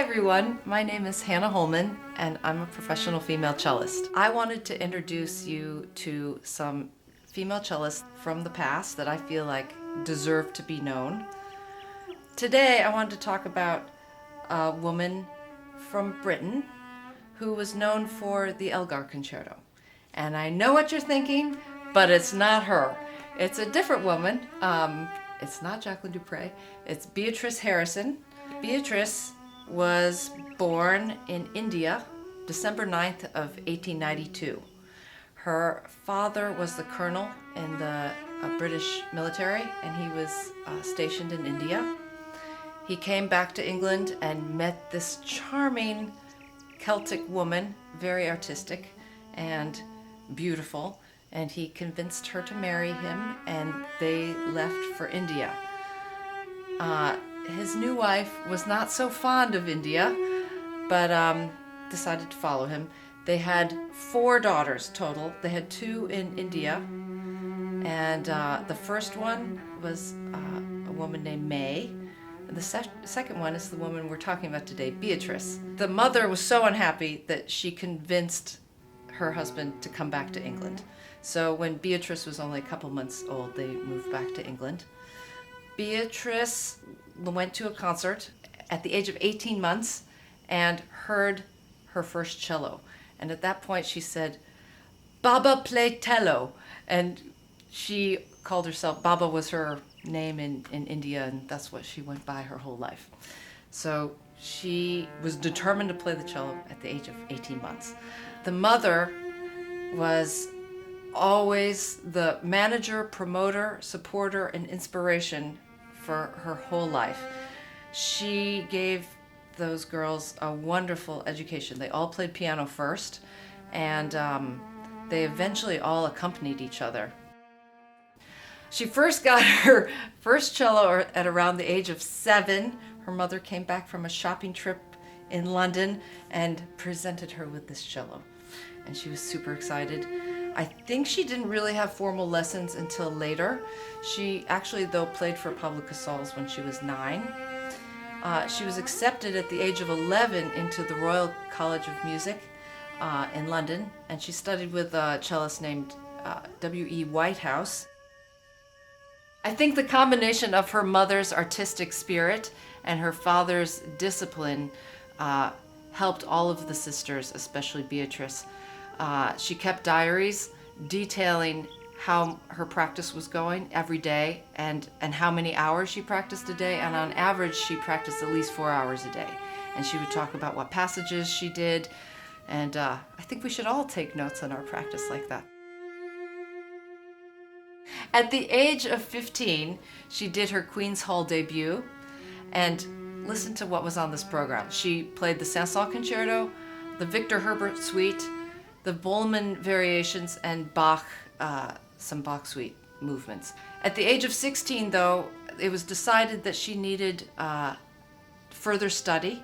everyone, my name is Hannah Holman and I'm a professional female cellist. I wanted to introduce you to some female cellists from the past that I feel like deserve to be known. Today I wanted to talk about a woman from Britain who was known for the Elgar Concerto. And I know what you're thinking, but it's not her. It's a different woman. It's not Jacqueline du Pré. It's Beatrice Harrison. Beatrice was born in India, December 9th of 1892. Her father was the colonel in the British military, and he was stationed in India. He came back to England and met this charming Celtic woman, very artistic and beautiful, and he convinced her to marry him, and they left for India. His new wife was not so fond of India, but decided to follow him. They had 4 daughters total. They had 2 in India, and the first one was a woman named May. The second one is the woman we're talking about today, Beatrice. The mother was so unhappy that she convinced her husband to come back to England. So when Beatrice was only a couple months old, they moved back to England. Beatrice went to a concert at the age of 18 months and heard her first cello. And at that point she said, "Baba play cello." And she called herself, Baba was her name in India, and that's what she went by her whole life. So she was determined to play the cello at the age of 18 months. The mother was always the manager, promoter, supporter, and inspiration for her whole life. She gave those girls a wonderful education. They all played piano first, and they eventually all accompanied each other. She first got her first cello at around the age of 7. Her mother came back from a shopping trip in London and presented her with this cello, and she was super excited. I think she didn't really have formal lessons until later. She actually, though, played for Pablo Casals when she was 9. She was accepted at the age of 11 into the Royal College of Music in London, and she studied with a cellist named W.E. Whitehouse. I think the combination of her mother's artistic spirit and her father's discipline helped all of the sisters, especially Beatrice. She kept diaries detailing how her practice was going every day and how many hours she practiced a day, and on average she practiced at least 4 hours a day. And she would talk about what passages she did, and I think we should all take notes on our practice like that. At the age of 15, she did her Queen's Hall debut, and listen to what was on this program. She played the Saint-Saëns Concerto, the Victor Herbert Suite, the Holman variations, and Bach, some Bach suite movements. At the age of 16, though, it was decided that she needed further study,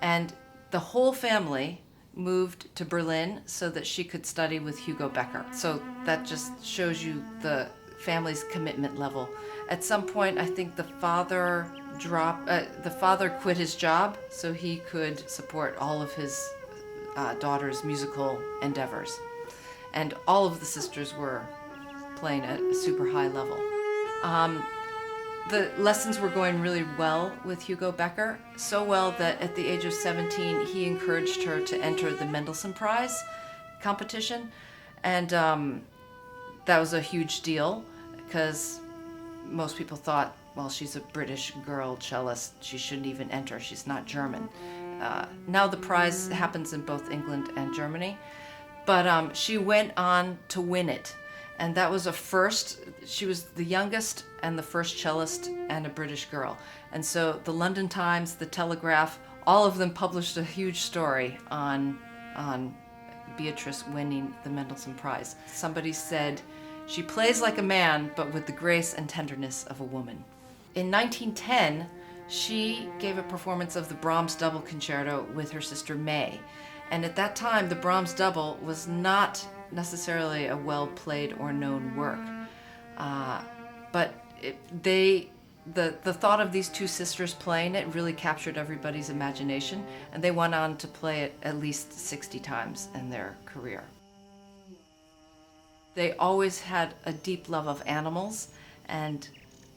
and the whole family moved to Berlin so that she could study with Hugo Becker. So that just shows you the family's commitment level. At some point, I think the father quit his job so he could support all of his daughter's musical endeavors. And all of the sisters were playing at a super high level. The lessons were going really well with Hugo Becker, so well that at the age of 17, he encouraged her to enter the Mendelssohn Prize competition. And that was a huge deal because most people thought, well, she's a British girl cellist, she shouldn't even enter, she's not German. Now the prize happens in both England and Germany, but she went on to win it, and that was a first. She was the youngest and the first cellist and a British girl, and so the London Times, the Telegraph, all of them published a huge story on Beatrice winning the Mendelssohn Prize. Somebody said, "She plays like a man, but with the grace and tenderness of a woman." In 1910, she gave a performance of the Brahms Double Concerto with her sister May. And at that time, the Brahms Double was not necessarily a well-played or known work. But they the thought of these two sisters playing it really captured everybody's imagination, and they went on to play it at least 60 times in their career. They always had a deep love of animals and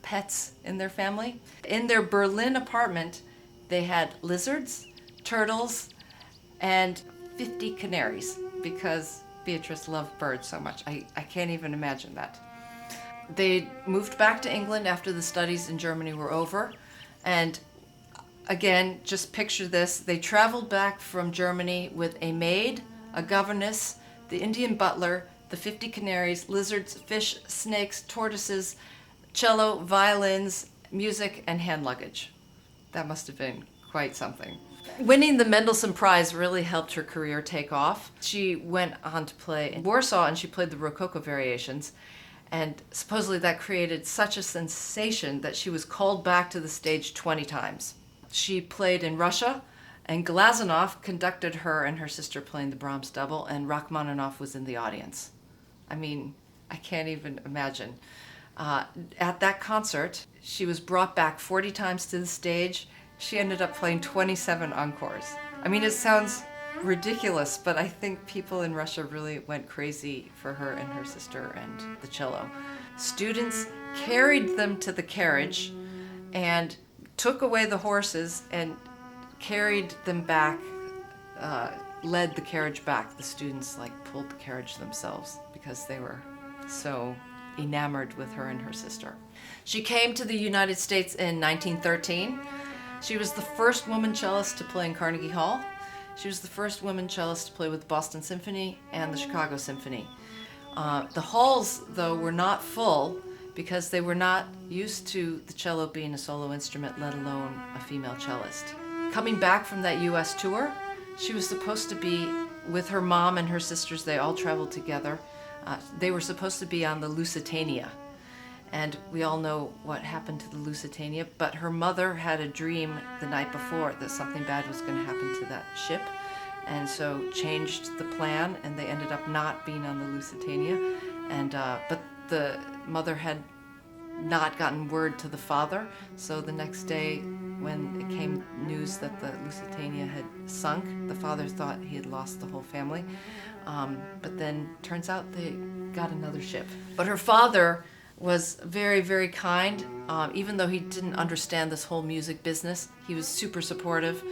pets in their family. In their Berlin apartment, they had lizards, turtles, and 50 canaries, because Beatrice loved birds so much. I can't even imagine that. They moved back to England after the studies in Germany were over. And again, just picture this. They traveled back from Germany with a maid, a governess, the Indian butler, the 50 canaries, lizards, fish, snakes, tortoises, cello, violins, music, and hand luggage. That must have been quite something. Winning the Mendelssohn Prize really helped her career take off. She went on to play in Warsaw, and she played the Rococo Variations. And supposedly that created such a sensation that she was called back to the stage 20 times. She played in Russia, and Glazunov conducted her and her sister playing the Brahms double, and Rachmaninoff was in the audience. I mean, I can't even imagine. At that concert, she was brought back 40 times to the stage. She ended up playing 27 encores. I mean, it sounds ridiculous, but I think people in Russia really went crazy for her and her sister and the cello. Students carried them to the carriage and took away the horses and carried them back, led the carriage back. The students pulled the carriage themselves because they were so enamored with her and her sister. She came to the United States in 1913. She was the first woman cellist to play in Carnegie Hall. She was the first woman cellist to play with the Boston Symphony and the Chicago Symphony. The halls, though, were not full because they were not used to the cello being a solo instrument, let alone a female cellist. Coming back from that U.S. tour, she was supposed to be with her mom and her sisters. They all traveled together. They were supposed to be on the Lusitania. And we all know what happened to the Lusitania, but her mother had a dream the night before that something bad was going to happen to that ship, and so changed the plan, and they ended up not being on the Lusitania. And but the mother had not gotten word to the father, so the next day when it came news that the Lusitania had sunk, the father thought he had lost the whole family. But then turns out they got another ship. But her father was very, very kind. Even though he didn't understand this whole music business, he was super supportive.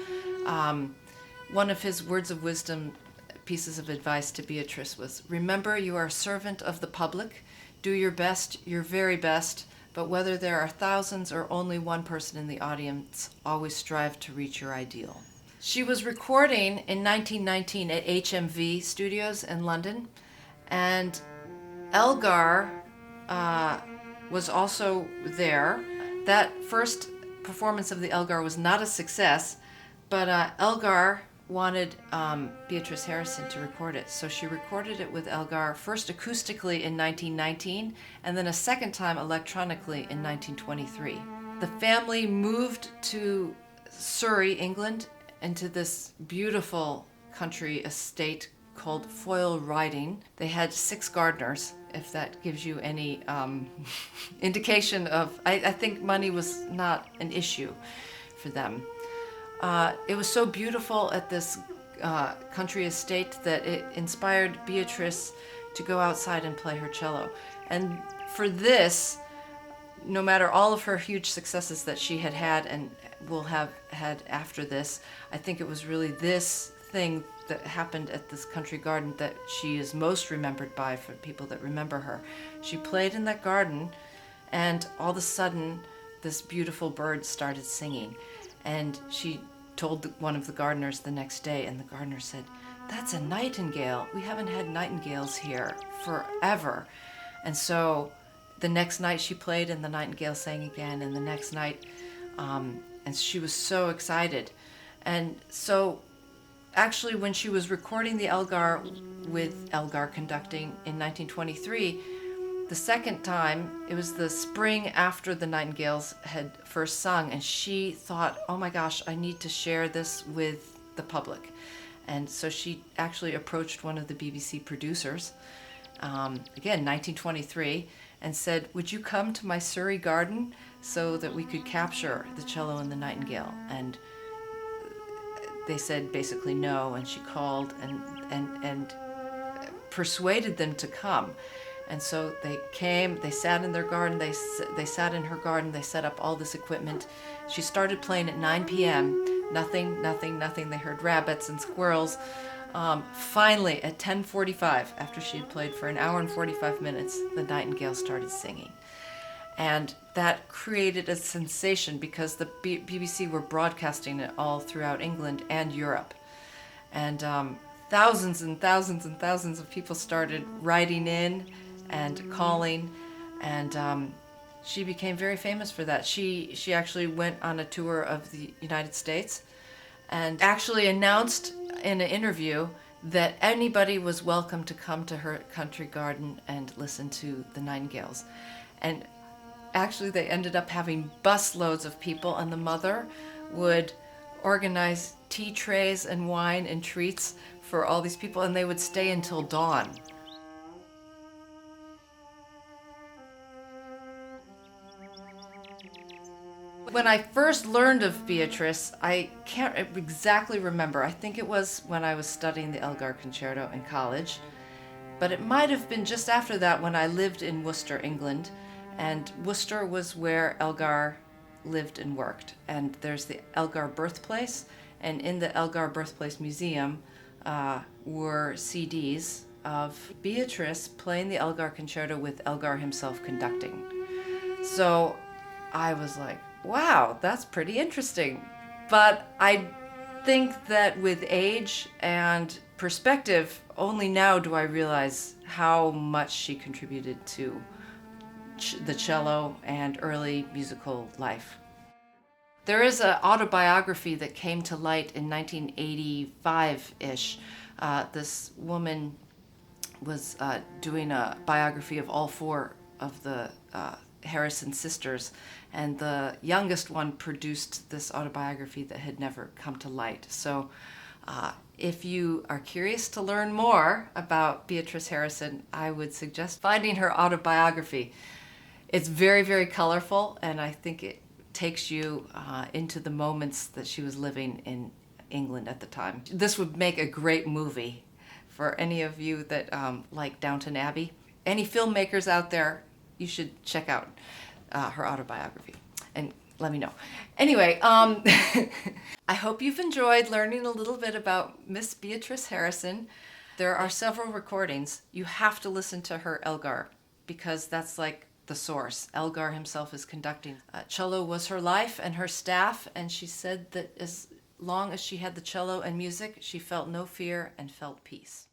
One of his words of wisdom, pieces of advice to Beatrice was, remember, you are a servant of the public. Do your best, your very best, but whether there are thousands or only one person in the audience, always strive to reach your ideal. She was recording in 1919 at HMV Studios in London, and Elgar was also there. That first performance of the Elgar was not a success, but Elgar wanted Beatrice Harrison to record it. So she recorded it with Elgar, first acoustically in 1919, and then a second time electronically in 1923. The family moved to Surrey, England, into this beautiful country estate called Foyle Riding. They had 6 gardeners, if that gives you any indication of, I think money was not an issue for them. It was so beautiful at this country estate that it inspired Beatrice to go outside and play her cello. And for this, no matter all of her huge successes that she had had and will have had after this, I think it was really this thing that happened at this country garden that she is most remembered by for people that remember her. She played in that garden, and all of a sudden this beautiful bird started singing, and she told one of the gardeners the next day, and the gardener said, "That's a nightingale. We haven't had nightingales here forever." And so the next night she played, and the nightingale sang again, and the next night, and she was so excited. And so actually, when she was recording the Elgar with Elgar conducting in 1923, the second time, it was the spring after the Nightingales had first sung, and she thought, oh my gosh, I need to share this with the public. And so she actually approached one of the BBC producers, again, 1923, and said, would you come to my Surrey garden? so that we could capture the cello and the nightingale. And they said basically no, and she called and persuaded them to come. And so they came, they sat in their garden, they sat in her garden, they set up all this equipment. She started playing at 9 p.m. Nothing. They heard rabbits and squirrels. Finally, at 10:45, after she had played for an hour and 45 minutes, the nightingale started singing. And that created a sensation because the BBC were broadcasting it all throughout England and Europe. And thousands and thousands and thousands of people started writing in and calling, and she became very famous for that. She actually went on a tour of the United States and actually announced in an interview that anybody was welcome to come to her country garden and listen to the nightingales. And actually they ended up having busloads of people, and the mother would organize tea trays and wine and treats for all these people, and they would stay until dawn. When I first learned of Beatrice, I can't exactly remember. I think it was when I was studying the Elgar Concerto in college, but it might have been just after that when I lived in Worcester, England, and Worcester was where Elgar lived and worked. And there's the Elgar birthplace, and in the Elgar Birthplace Museum were CDs of Beatrice playing the Elgar Concerto with Elgar himself conducting. So I was like, wow, that's pretty interesting. But I think that with age and perspective, only now do I realize how much she contributed to the cello and early musical life. There is an autobiography that came to light in 1985-ish. This woman was doing a biography of all four of the Harrison sisters, and the youngest one produced this autobiography that had never come to light. So if you are curious to learn more about Beatrice Harrison, I would suggest finding her autobiography. It's very, very colorful, and I think it takes you into the moments that she was living in England at the time. This would make a great movie for any of you that like Downton Abbey. Any filmmakers out there, you should check out her autobiography and let me know. Anyway, I hope you've enjoyed learning a little bit about Miss Beatrice Harrison. There are several recordings. You have to listen to her Elgar because that's like the source. Elgar himself is conducting. Cello was her life and her staff, and she said that as long as she had the cello and music, she felt no fear and felt peace.